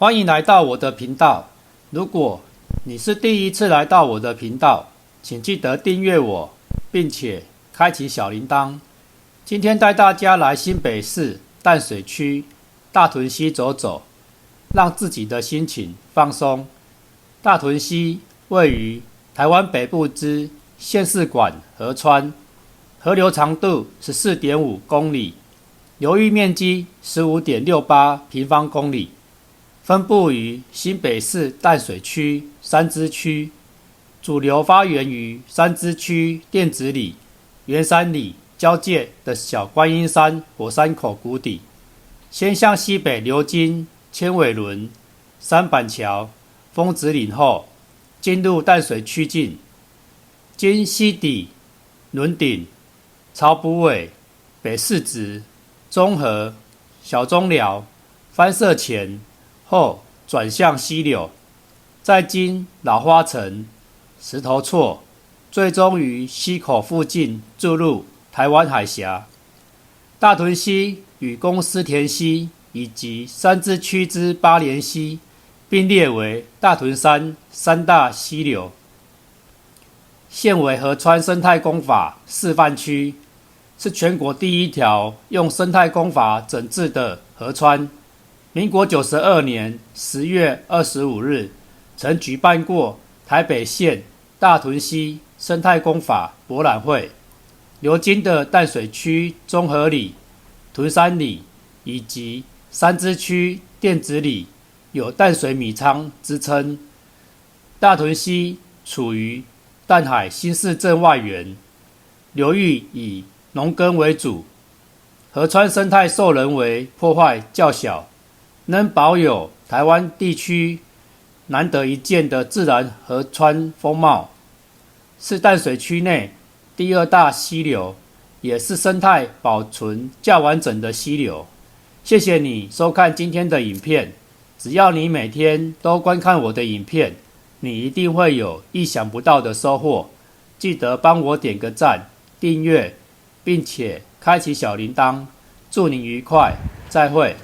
欢迎来到我的频道。如果你是第一次来到我的频道，请记得订阅我，并且开启小铃铛。今天带大家来新北市淡水区大屯溪走走，让自己的心情放松。大屯溪位于台湾北部之县市管河川，河流长度 14.5 公里，流域面积 15.68 平方公里，分布于新北市淡水区三芝区，主流发源于三芝区店子里、圆山里交界的小观音山火山口谷底，先向西北流经芊尾崙、三板桥、枫子林后，进入淡水区境，经溪底、崙顶、草埔尾、北四直、中和、小中寮、番社前后转向西流，再经荖花埕、石头厝，最终于溪口附近注入台湾海峡。大屯溪与公司田溪以及三芝区之八连溪并列为大屯山三大溪流，现为河川生态工法示范区，是全国第一条用生态工法整治的河川。民国92年10月25日，曾举办过台北县大屯溪生态工法博览会，流经的淡水区中和里、屯山里以及三芝区店子里有淡水米仓之称。大屯溪处于淡海新市镇外缘，流域以农耕为主，河川生态受人为破坏较小，能保有台湾地区难得一见的自然河川风貌，是淡水区内第二大溪流，也是生态保存较完整的溪流。谢谢你收看今天的影片，只要你每天都观看我的影片，你一定会有意想不到的收获。记得帮我点个赞、订阅，并且开启小铃铛。祝你愉快，再会。